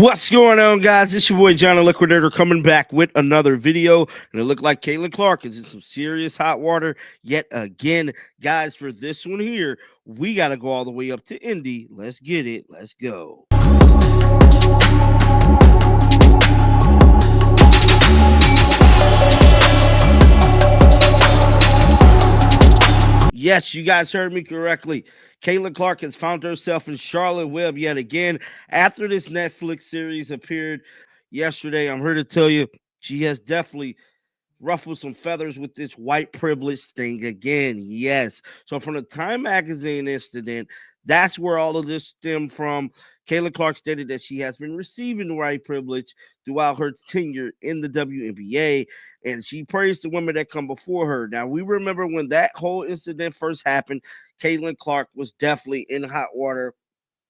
What's going on, guys? It's your boy John the Liquidator coming back with another video. And it looked like Caitlin Clark is in some serious hot water yet again. Guys, for this one here, we got to go all the way up to Indy. Let's get it. Let's go. Yes, you guys heard me correctly. Caitlin Clark has found herself in Charlotte Web yet again after this Netflix series appeared yesterday. I'm here to tell you she has definitely ruffled some feathers with this white privilege thing again. Yes. So from the Time Magazine incident, that's where all of this stemmed from. Kayla Clark stated that she has been receiving white privilege throughout her tenure in the WNBA, and she praised the women that come before her. Now, we remember when that whole incident first happened, Caitlin Clark was definitely in hot water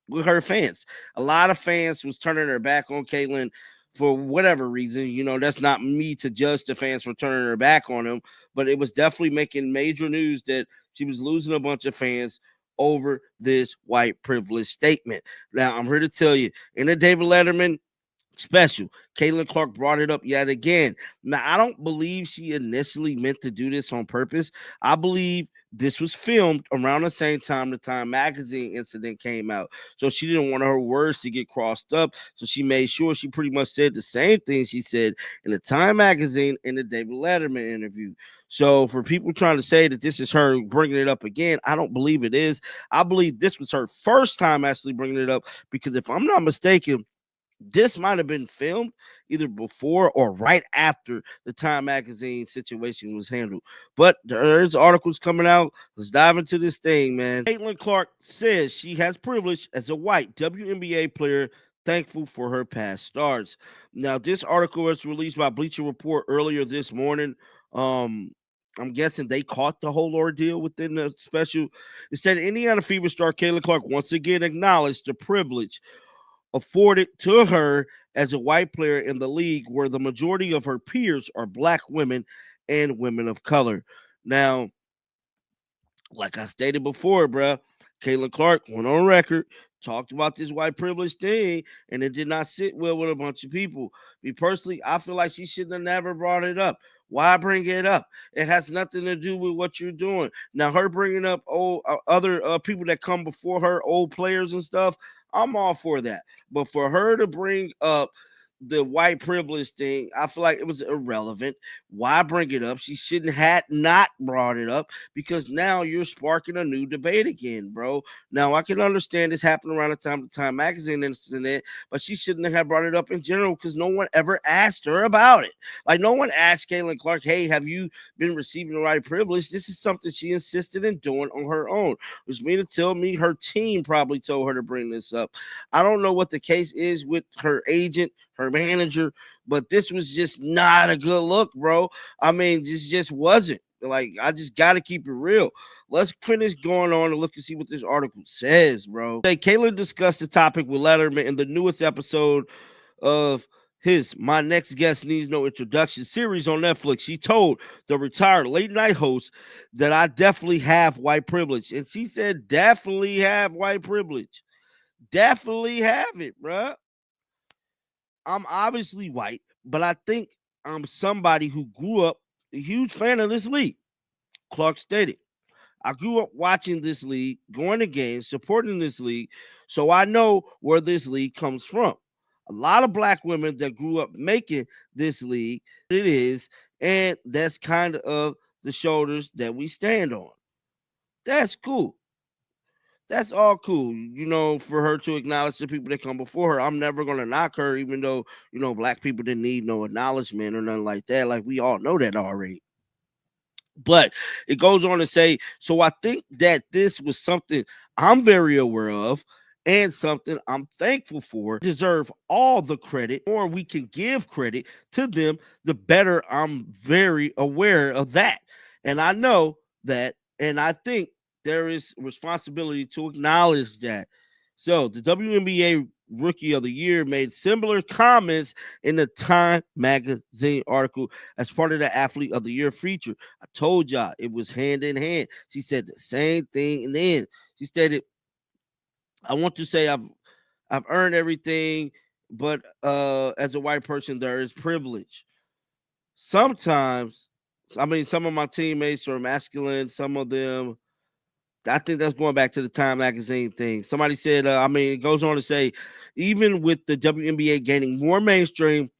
with her fans. A lot of fans was turning their back on Caitlin for whatever reason. You know, that's not me to judge the fans for turning their back on him, but it was definitely making major news that she was losing a bunch of fans over this white privilege statement. Now, I'm here to tell you, in the David Letterman special, Caitlin Clark brought it up yet again. Now, I don't believe she initially meant to do this on purpose. I believe this was filmed around the same time the Time Magazine incident came out. So she didn't want her words to get crossed up. So she made sure she pretty much said the same thing she said in the Time Magazine in the David Letterman interview. So for people trying to say that this is her bringing it up again, I don't believe it is. I believe this was her first time actually bringing it up, because if I'm not mistaken, this might have been filmed either before or right after the Time Magazine situation was handled. But there's articles coming out. Let's dive into this thing, man. Caitlin Clark says she has privilege as a white WNBA player, thankful for her past starts. Now, this article was released by Bleacher Report earlier this morning. I'm guessing they caught the whole ordeal within the special. Instead, Indiana Fever star Caitlin Clark once again acknowledged the privilege afforded to her as a white player in the league where the majority of her peers are black women and women of color. Now, like I stated before, bruh, Caitlin Clark went on record, talked about this white privilege thing, and it did not sit well with a bunch of people. Me personally, I feel like she shouldn't have never brought it up. Why bring it up? It has nothing to do with what you're doing. Now, her bringing up other people that come before her, old players and stuff, I'm all for that. But for her to bring up the white privilege thing, I feel like it was irrelevant. Why bring it up? She shouldn't have not brought it up, because now you're sparking a new debate again, bro. Now I can understand this happened around the Time Magazine incident, but she shouldn't have brought it up in general, because no one ever asked her about it. Like, no one asked Caitlin Clark, "Hey, have you been receiving the white privilege?" This is something she insisted in doing on her own, which means to tell me her team probably told her to bring this up. I don't know what the case is with her agent, her manager, but this was just not a good look, bro. I mean, this just wasn't. Like, I just got to keep it real. Let's finish going on and look and see what this article says, bro. Hey, Kayla discussed the topic with Letterman in the newest episode of his My Next Guest Needs No Introduction series on Netflix. She told the retired late night host that I definitely have white privilege. And she said, definitely have white privilege. Definitely have it, bro. I'm obviously white, but I think I'm somebody who grew up a huge fan of this league. Clark stated, I grew up watching this league, going to games, supporting this league, so I know where this league comes from. A lot of black women that grew up making this league, it is, and that's kind of the shoulders that we stand on. That's cool. That's all cool, you know, for her to acknowledge the people that come before her. I'm never gonna knock her, even though, you know, black people didn't need no acknowledgement or nothing like that. Like, we all know that already. But it goes on to say, so I think that this was something I'm very aware of and something I'm thankful for. Deserve all the credit, or we can give credit to them, the better. I'm very aware of that. And I know that, and I think there is responsibility to acknowledge that. So the WNBA Rookie of the Year made similar comments in the Time Magazine article as part of the Athlete of the Year feature. I told y'all it was hand in hand. She said the same thing, and then she stated, "I want to say I've earned everything but as a white person, there is privilege. Sometimes, I mean, some of my teammates are masculine. Some of them, I think that's going back to the Time magazine thing. Somebody said, I mean, it goes on to say, even with the WNBA gaining more mainstream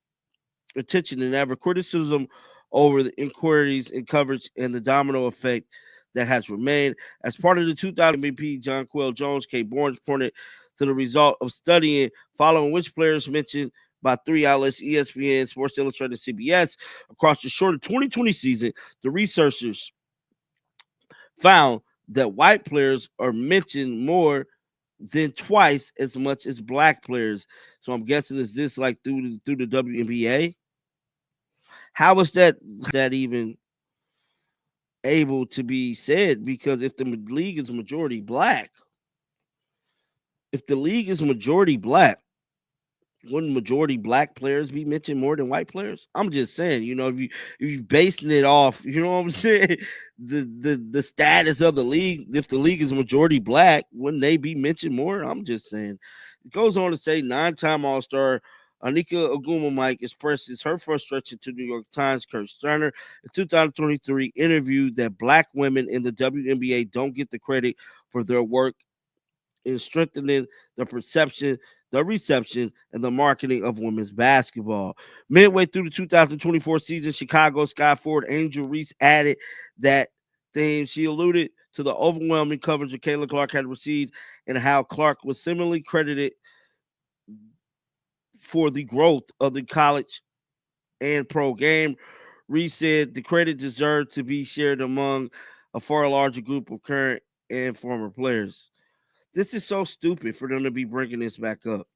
attention than ever, criticism over the inquiries and coverage and the domino effect that has remained. As part of the 2000 MVP, John Quill Jones, Kate Barnes pointed to the result of studying following which players mentioned by three outlets, ESPN, Sports Illustrated, CBS, across the shorter 2020 season. The researchers found that white players are mentioned more than twice as much as black players. So I'm guessing is this like through the WNBA? How is that even able to be said? Because if the league is majority black, if the league is majority black, wouldn't majority black players be mentioned more than white players? I'm just saying, if you basing it off, you know what I'm saying, the status of the league, if the league is majority black, wouldn't they be mentioned more? I'm just saying. It goes on to say 9-time All-Star Anika Ogumamike expresses her frustration to New York Times. Kurt Steiner, in 2023, interviewed that black women in the WNBA don't get the credit for their work in strengthening the perception, the reception, and the marketing of women's basketball. Midway through the 2024 season, Chicago Sky forward Angel Reese added that theme. She alluded to the overwhelming coverage that Kayla Clark had received and how Clark was similarly credited for the growth of the college and pro game. Reese said the credit deserved to be shared among a far larger group of current and former players. This is so stupid for them to be bringing this back up.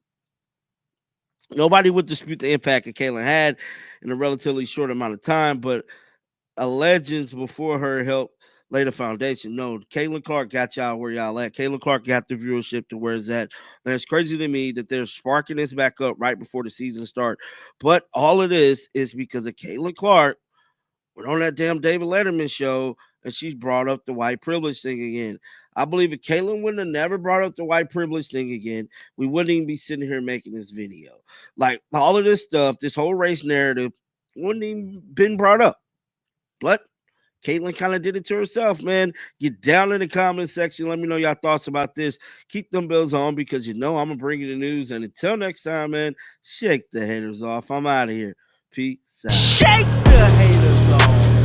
Nobody would dispute the impact that Kaylin had in a relatively short amount of time, but legends before her helped lay the foundation. No, Caitlin Clark got y'all where y'all at. Caitlin Clark got the viewership to where it's at. And it's crazy to me that they're sparking this back up right before the season start. But all of this is because of Caitlin Clark went on that damn David Letterman show and she's brought up the white privilege thing again. I believe if Caitlin wouldn't have never brought up the white privilege thing again, we wouldn't even be sitting here making this video. Like all of this stuff, this whole race narrative wouldn't even been brought up. But Caitlin kind of did it to herself, man. Get down in the comment section. Let me know your thoughts about this. Keep them bills on because I'm going to bring you the news. And until next time, man, shake the haters off. I'm out of here. Peace out. Shake the haters off.